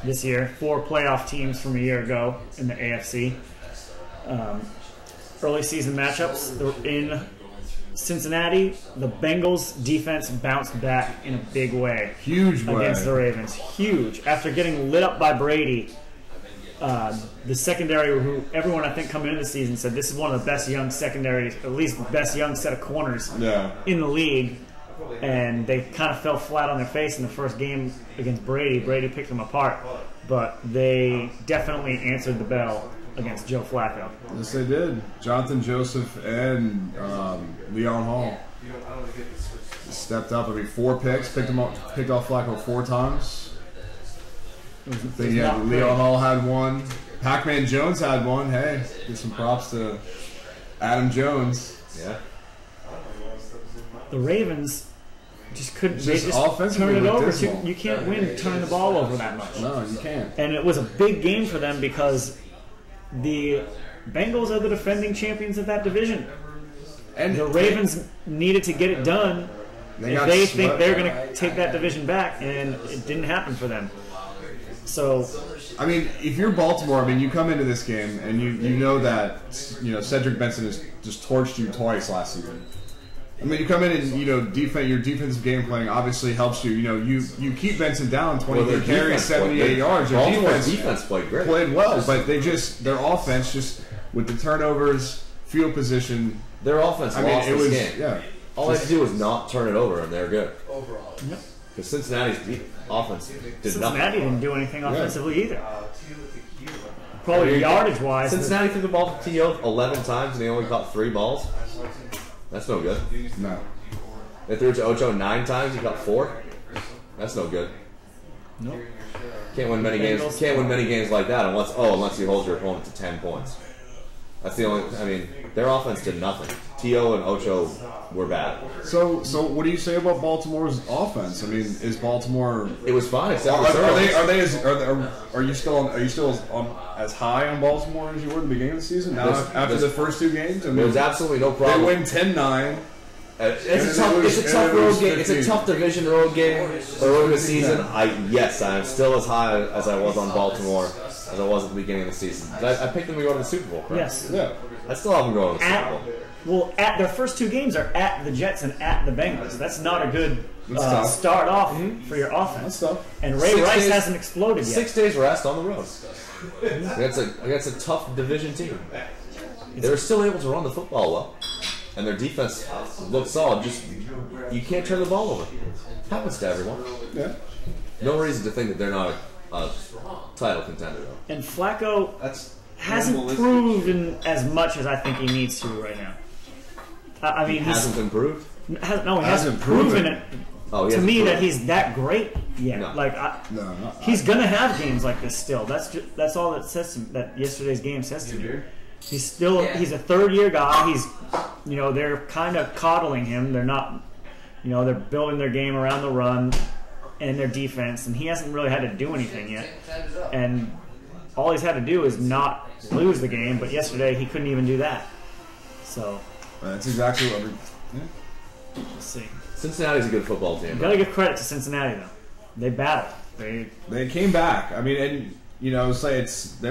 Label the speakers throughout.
Speaker 1: this year. 4 playoff teams from a year ago in the AFC. Early season matchups in Cincinnati. The Bengals defense bounced back in a big way.
Speaker 2: Huge way.
Speaker 1: Against the Ravens. Huge. After getting lit up by Brady, the secondary, who everyone I think coming into the season said this is one of the best young secondaries, at least the best young set of corners in the league. And they kind of fell flat on their face in the first game against Brady. Brady picked them apart. But they definitely answered the bell against Joe Flacco.
Speaker 2: Yes, they did. Jonathan Joseph and Leon Hall stepped up. 4 picks. Picked off Flacco 4 times. Leon Hall had 1. Pac-Man Jones had 1. Hey, give some props to Adam Jones.
Speaker 3: Yeah.
Speaker 1: The Ravens just couldn't.
Speaker 2: Just
Speaker 1: they just turn it over. You can't win turning the ball over that much.
Speaker 2: No, you can't.
Speaker 1: And it was a big game for them because the Bengals are the defending champions of that division. And the Ravens needed to get it done if they think they're going to take that division back, and it didn't happen for them. So,
Speaker 2: I mean, if you're Baltimore, I mean, you come into this game and you know that Cedric Benson has just torched you twice last season. I mean, you come in and your defensive game planning obviously helps you. You keep Benson down 23 carries, 78 yards. Your
Speaker 3: defense played great,
Speaker 2: well, but their offense just with the turnovers, field position.
Speaker 3: Their offense lost this game.
Speaker 2: Yeah,
Speaker 3: all they had to do was not turn it over, and they're good.
Speaker 1: Overall,
Speaker 3: because Cincinnati's offense did nothing.
Speaker 1: Cincinnati didn't do anything offensively either. Probably yardage-wise.
Speaker 3: Cincinnati threw the ball to T.O. 11 times, and they only caught 3 balls. That's no good.
Speaker 2: No.
Speaker 3: They threw it to Ocho 9 times. He got 4. That's no good.
Speaker 1: Nope.
Speaker 3: Can't win many games. Can't win many games like that unless you hold your opponent to 10 points. That's the only. I mean, their offense did nothing. T.O. and Ocho were bad.
Speaker 2: So what do you say about Baltimore's offense? I mean, is Baltimore?
Speaker 3: It was fine.
Speaker 2: Are you still as high on Baltimore as you were at the beginning of the season? Now after the first 2 games, I mean,
Speaker 3: there's absolutely no problem.
Speaker 2: They win 10-9.
Speaker 3: It's a tough road game. It's a tough division road game early in the season. I'm still as high as I was on Baltimore as I was at the beginning of the season. I picked them to go to the Super Bowl. Correct?
Speaker 1: Yes.
Speaker 2: Yeah.
Speaker 3: I still have them going to the Super Bowl.
Speaker 1: Well, their first 2 games are at the Jets and at the Bengals. That's not a good start off for your offense.
Speaker 2: That's tough.
Speaker 1: And Ray Rice hasn't exploded yet.
Speaker 3: 6 days rest on the road. That's a tough division team. They were still able to run the football well, and their defense looked solid. Just you can't turn the ball over. Happens to everyone.
Speaker 2: Yeah.
Speaker 3: No reason to think that they're not a title contender though.
Speaker 1: And Flacco hasn't proven as much as I think he needs to right now. I mean,
Speaker 3: he hasn't improved.
Speaker 1: He hasn't proven it to me that he's that great yet.
Speaker 2: No.
Speaker 1: He's gonna have games like this still. That's all that says to me, that yesterday's game says to me. He's a 3rd-year guy. They're kind of coddling him. They're not, they're building their game around the run and their defense, and he hasn't really had to do anything yet. And all he's had to do is not lose the game. But yesterday he couldn't even do that. So.
Speaker 2: That's exactly what
Speaker 1: We'll see.
Speaker 3: Cincinnati's a good football team.
Speaker 1: You gotta give credit to Cincinnati though. They battled.
Speaker 2: They came back. I mean, and they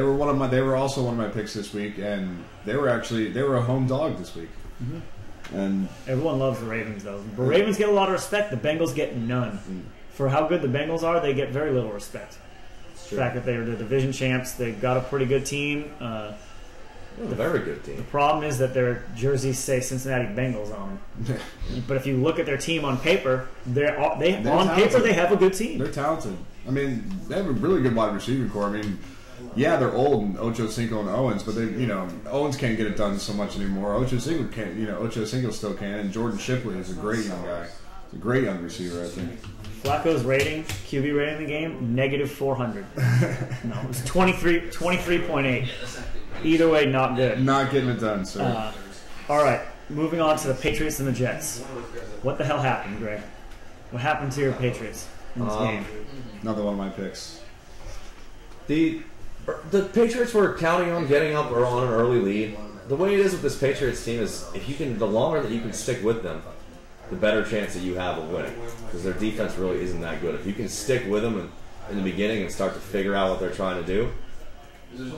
Speaker 2: were also one of my picks this week, and they were a home dog this week.
Speaker 1: Mm-hmm.
Speaker 2: And
Speaker 1: everyone loves the Ravens though. The Ravens get a lot of respect. The Bengals get none. For how good the Bengals are, they get very little respect. The fact that they were the division champs, they got a pretty good team.
Speaker 3: A very good team.
Speaker 1: The problem is that their jerseys say Cincinnati Bengals on them. But if you look at their team on paper, they have a good team.
Speaker 2: They're talented. I mean, they have a really good wide receiver core. I mean, yeah, they're old, and Ocho Cinco and Owens, but Owens can't get it done so much anymore. Ocho Cinco still can, and Jordan Shipley is a great young guy. He's a great young receiver, I think.
Speaker 1: Flacco's QB rating in the game, -400. No, it was 23.8. Either way, not good.
Speaker 2: Not getting it done, sir.
Speaker 1: All right, moving on to the Patriots and the Jets. What the hell happened, Greg? What happened to your Patriots in this game?
Speaker 2: Another one of my picks.
Speaker 3: The Patriots were counting on getting up or on an early lead. The way it is with this Patriots team is the longer that you can stick with them, the better chance that you have of winning. Because their defense really isn't that good. If you can stick with them in the beginning and start to figure out what they're trying to do,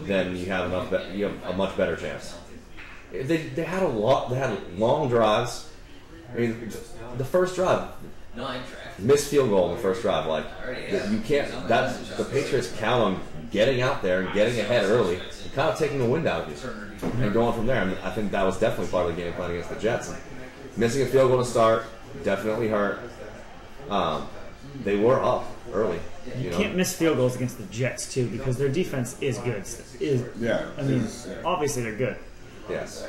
Speaker 3: then you have a much better chance. They had long drives. I mean, the first drive, missed field goal in the first drive. Like you can't. The Patriots count on getting out there and getting ahead early, and kind of taking the wind out of you, and going from there. I mean, I think that was definitely part of the game plan against the Jets. And missing a field goal to start definitely hurt. They were up early.
Speaker 1: You can't miss field goals against the Jets too, because their defense is good. I mean, obviously they're good.
Speaker 3: Yes.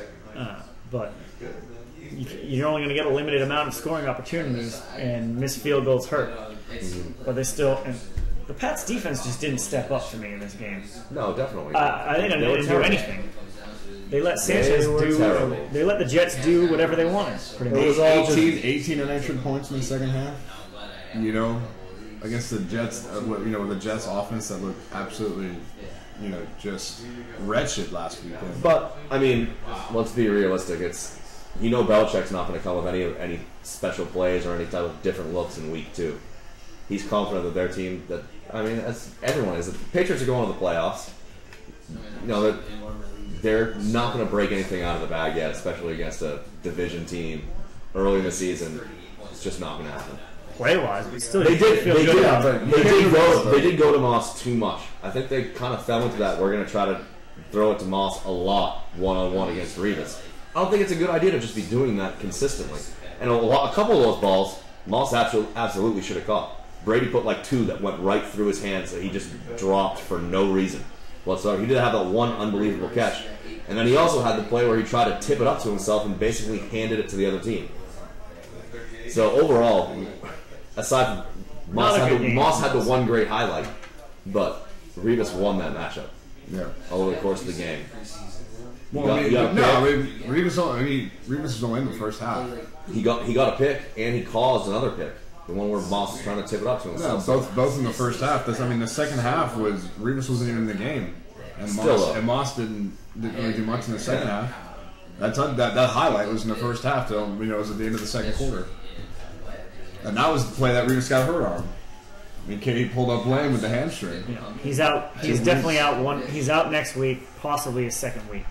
Speaker 1: But you're only going to get a limited amount of scoring opportunities, and missed field goals hurt. But they still. And the Pats' defense just didn't step up for me in this game.
Speaker 3: No, definitely.
Speaker 1: I think they didn't do anything. They let Sanchez do. They let the Jets do whatever they wanted. Pretty much.
Speaker 2: It was 18 unanswered points in the second half. You know, against the Jets. With the Jets offense that looked absolutely, just wretched last weekend.
Speaker 3: But I mean, let's be realistic. It's Belichick's not going to come with any special plays or any type of different looks in week 2. He's confident that their team. As everyone is. The Patriots are going to the playoffs. They're not going to break anything out of the bag yet, especially against a division team early in the season. It's just not going to happen.
Speaker 1: Play-wise, but still,
Speaker 3: they did go to Moss too much. I think they kind of fell into that. We're going to try to throw it to Moss a lot one-on-one against Revis. I don't think it's a good idea to just be doing that consistently. And a couple of those balls, Moss absolutely should have caught. Brady put like 2 that went right through his hands that he just dropped for no reason whatsoever. He did have that one unbelievable catch. And then he also had the play where he tried to tip it up to himself and basically handed it to the other team. So overall, aside from Moss had the one great highlight, but Revis won that matchup over the course of the game.
Speaker 2: Revis was only in the first half.
Speaker 3: He got a pick and he caused another pick. The one where Moss was trying to tip it up to himself.
Speaker 2: No, both in the first half. The second half was Revis wasn't even in the game, and Moss didn't really do much in the second half. That highlight was in the first half. Till it was at the end of the second quarter, and that was the play that Revis got hurt on. I mean, he pulled up lame with the hamstring.
Speaker 1: He's out. He's definitely out. He's out next week, possibly his second week.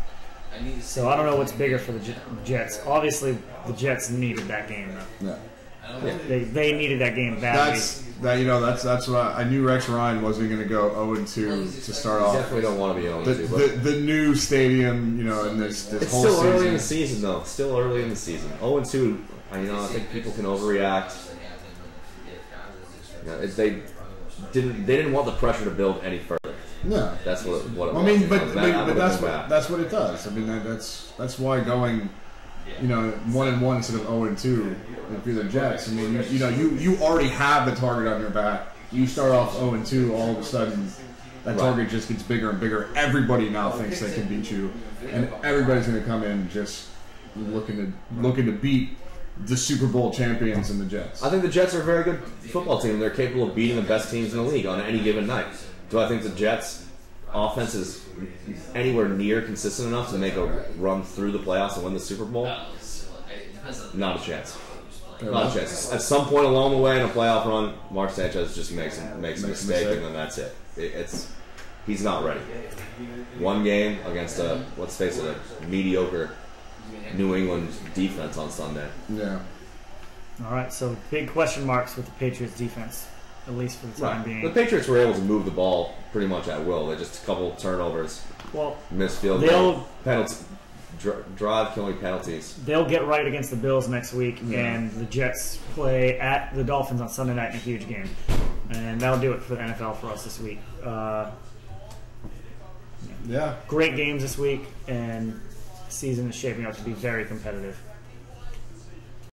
Speaker 1: So I don't know what's bigger for the Jets. Obviously, the Jets needed that game, though.
Speaker 2: Yeah.
Speaker 1: They needed that game badly.
Speaker 2: That's what I knew. Rex Ryan wasn't going to go 0-2 to start off.
Speaker 3: Definitely don't want to be 0-2.
Speaker 2: The new stadium, in this
Speaker 3: it's
Speaker 2: whole
Speaker 3: still
Speaker 2: season.
Speaker 3: Early in the season, though. Still early in the season. 0-2. I think people can overreact. They didn't want the pressure to build any further.
Speaker 2: No,
Speaker 3: that's what it was.
Speaker 2: I mean, but that's what it does. I mean, that's why going, 1-1 instead of 0-2 if you're the Jets. I mean, you already have the target on your back. You start off 0-2, all of a sudden that target just gets bigger and bigger. Everybody now thinks they can beat you, and everybody's going to come in just looking to beat the Super Bowl champions in the Jets.
Speaker 3: I think the Jets are a very good football team. They're capable of beating the best teams in the league on any given night. Do I think the Jets' offense is anywhere near consistent enough to make a run through the playoffs and win the Super Bowl? Not a chance. Not a chance. At some point along the way in a playoff run, Mark Sanchez just makes a mistake, and then that's it. He's not ready. One game against let's face it, a mediocre New England defense on Sunday.
Speaker 2: Yeah.
Speaker 1: All right, so big question marks with the Patriots defense, at least for the time being.
Speaker 3: The Patriots were able to move the ball pretty much at will. They just a couple turnovers, missed field goal, penalties, drive-killing penalties.
Speaker 1: They'll get right against the Bills next week, and the Jets play at the Dolphins on Sunday night in a huge game. And that'll do it for the NFL for us this week.
Speaker 2: Yeah.
Speaker 1: Great games this week, and the season is shaping up to be very competitive.